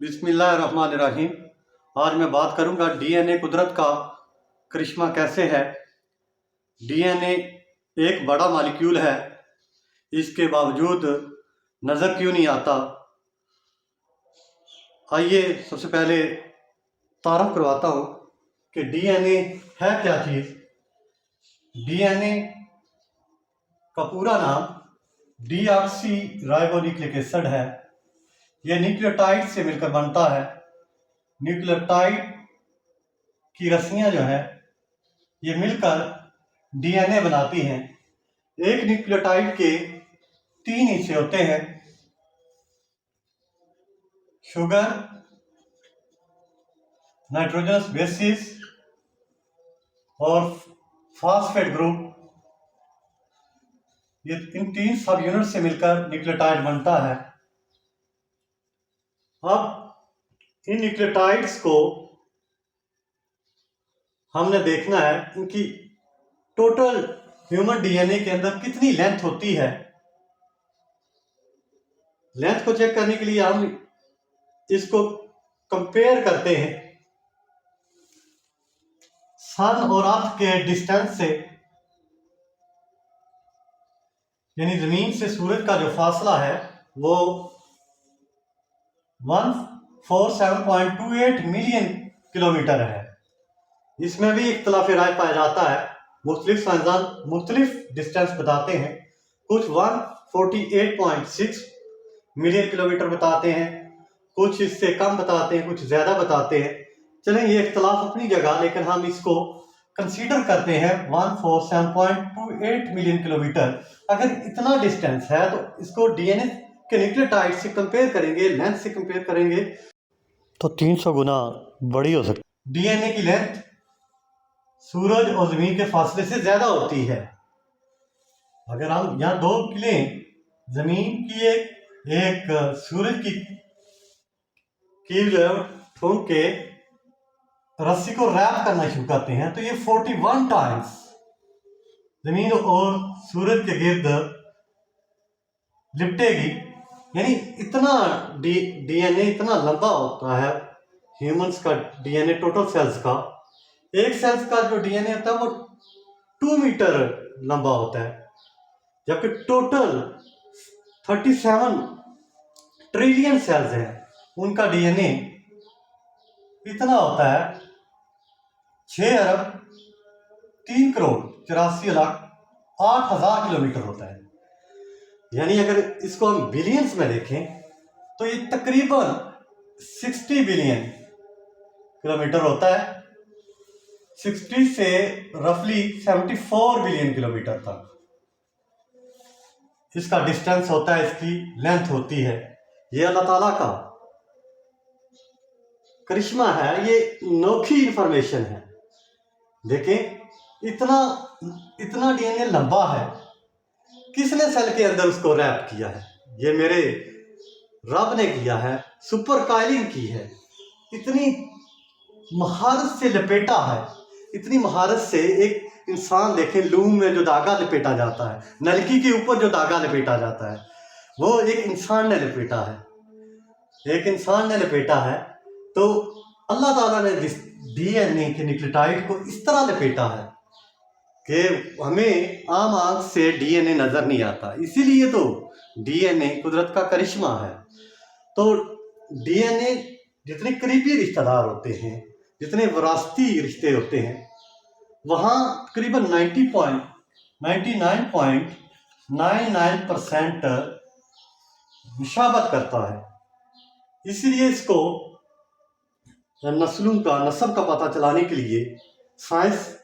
बिस्मिल्लाहिर्रहमानिर्रहीम। आज मैं बात करूंगा डीएनए कुदरत का करिश्मा कैसे है। डीएनए एक बड़ा मॉलिक्यूल है, इसके बावजूद नज़र क्यों नहीं आता। आइए सबसे पहले तारफ़ करवाता हूँ कि डीएनए है क्या चीज़। डीएनए का पूरा नाम डीऑक्सी राइबोन्यूक्लिक एसिड है। यह न्यूक्लियोटाइड से मिलकर बनता है। न्यूक्लियोटाइड की रस्सियां जो है ये मिलकर डीएनए बनाती हैं। एक न्यूक्लियोटाइड के 3 हिस्से होते हैं: शुगर, नाइट्रोजनस बेसिस और फॉस्फेट ग्रुप। ये इन 3 सब यूनिट से मिलकर न्यूक्लियोटाइड बनता है। अब इन न्यूक्लियोटाइड्स को हमने देखना है इनकी टोटल ह्यूमन डीएनए के अंदर कितनी लेंथ होती है। लेंथ को चेक करने के लिए हम इसको कंपेयर करते हैं सन और अर्थ के डिस्टेंस से, यानी जमीन से सूरज का जो फासला है वो 147.28 मिलियन किलोमीटर है। इसमें भी इख्तिलाफ राय पाया जाता है। मुख्तलिफ साइंसदान मुख्तलिफ डिस्टेंस बताते हैं। कुछ 148.6 मिलियन किलोमीटर बताते हैं, कुछ इससे कम बताते हैं, कुछ ज़्यादा बताते हैं। चलें, ये इख्तिलाफ अपनी जगह, लेकिन हम इसको कंसीडर करते हैं 147.28 मिलियन किलोमीटर। अगर इतना डिस्टेंस है तो इसको डीएनए के न्यूक्लियोटाइड से कंपेयर करेंगे, लेंथ से कंपेयर करेंगे तो 300 गुना बड़ी हो सकती है। डीएनए की लेंथ सूरज और जमीन के फासले से ज्यादा होती है। अगर हम यहाँ 2 किलें जमीन की एक सूरज की कील ठोक के रस्सी को रैप करना शुरू करते हैं तो ये 41 टाइम्स जमीन और सूरज के गिर्द लिपटेगी। यानी इतना डीएनए इतना लंबा होता है। ह्यूमंस का डीएनए, टोटल सेल्स का, एक सेल्स का जो डीएनए होता है वो 2 मीटर लंबा होता है, जबकि टोटल 37 ट्रिलियन सेल्स हैं, उनका डीएनए इतना होता है 6 अरब 3 करोड़ 84 लाख 8,000 किलोमीटर होता है। यानी अगर इसको हम बिलियंस में देखें तो ये तकरीबन 60 बिलियन किलोमीटर होता है। 60 से रफली 74 बिलियन किलोमीटर तक इसका डिस्टेंस होता है, इसकी लेंथ होती है। ये अल्लाह ताला का करिश्मा है, ये अनोखी इंफॉर्मेशन है। देखें, इतना डीएनए लंबा है, किसने सेल के अंदर उसको रैप किया है? ये मेरे रब ने किया है, सुपर काइलिंग की है। इतनी महारत से लपेटा है, इतनी महारत से। एक इंसान देखें, लूम में जो धागा लपेटा जाता है, नलकी के ऊपर जो धागा लपेटा जाता है, वो एक इंसान ने लपेटा है, एक इंसान ने लपेटा है। तो अल्लाह ताला ने डीएनए के न्यूक्लियोटाइड को इस तरह लपेटा है कि हमें आम आंख से डीएनए नजर नहीं आता। इसीलिए तो डीएनए कुदरत का करिश्मा है। तो डीएनए जितने करीबी रिश्तेदार होते हैं, जितने विरासती रिश्ते होते हैं, वहाँ तकरीबन 99.99% मुशाबत करता है। इसीलिए इसको नस्लों का, नस्ब का पता चलाने के लिए साइंस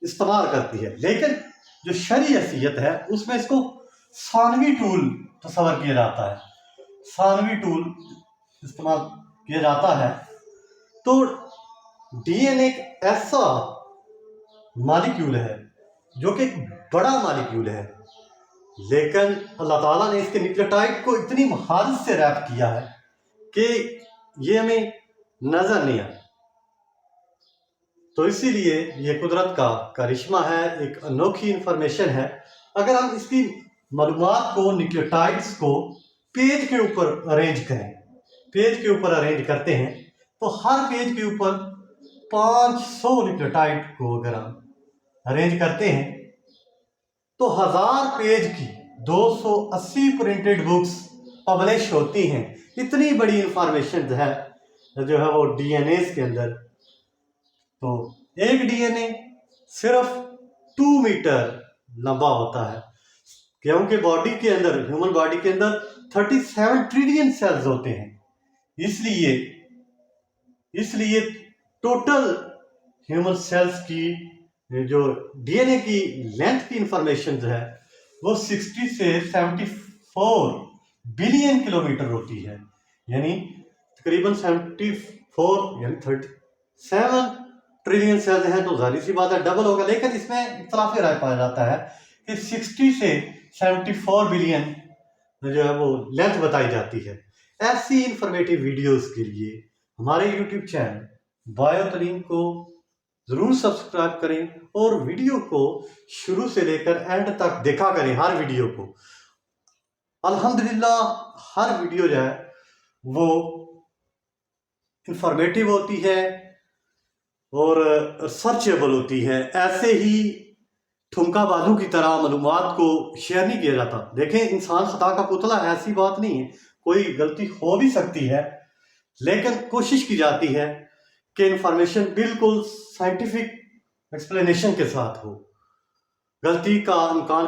इस्तेमाल करती है। लेकिन जो शरई हैसियत है उसमें इसको सानवी टूल तस्वर किया जाता है, सानवी टूल इस्तेमाल किया जाता है। तो डीएनए एक ऐसा मॉलिक्यूल है जो कि एक बड़ा मॉलिक्यूल है, लेकिन अल्लाह ताला ने इसके न्यूक्लियोटाइड को इतनी महारत से रैप किया है कि ये हमें नजर नहीं आता। तो इसीलिए ये कुदरत का करिश्मा है, एक अनोखी इंफॉर्मेशन है। अगर हम इसकी मालूमात को, न्यूक्लियोटाइड्स को पेज के ऊपर अरेंज करें, पेज के ऊपर अरेंज करते हैं तो हर पेज के ऊपर 500 न्यूक्लियोटाइड को अगर हम अरेंज करते हैं तो 1000 पेज की 280 प्रिंटेड बुक्स पब्लिश होती हैं। इतनी बड़ी इंफॉर्मेशन है जो है वो डीएनए के अंदर। तो एक डीएनए सिर्फ 2 मीटर लंबा होता है, क्योंकि बॉडी के अंदर, ह्यूमन बॉडी के अंदर 37 ट्रिलियन सेल्स होते हैं। इसलिए टोटल ह्यूमन सेल्स की जो डीएनए की लेंथ की इंफॉर्मेशन जो है वो 60 से 74 बिलियन किलोमीटर होती है, यानी तकरीबन 74 यानी 37 ट्रिलियन सेल्स हैं, तो जाहिर सी बात है डबल होगा। लेकिन इसमें इख्तलाफी राय पाया जाता है कि 60 से 74 बिलियन जो है वो लेंथ बताई जाती है। ऐसी इंफॉर्मेटिव वीडियोस के लिए हमारे यूट्यूब चैनल बायोतरीन को जरूर सब्सक्राइब करें और वीडियो को शुरू से लेकर एंड तक देखा करें। हर वीडियो को अल्हम्दुलिल्लाह हर वीडियो जो है वो इंफॉर्मेटिव होती है और सर्चेबल होती है। ऐसे ही ठुमका बाजू की तरह मालूमात को शेयर नहीं किया जाता। देखें, इंसान खता का पुतला, ऐसी बात नहीं है, कोई गलती हो भी सकती है, लेकिन कोशिश की जाती है कि इंफॉर्मेशन बिल्कुल साइंटिफिक एक्सप्लेनेशन के साथ हो। गलती का इम्कान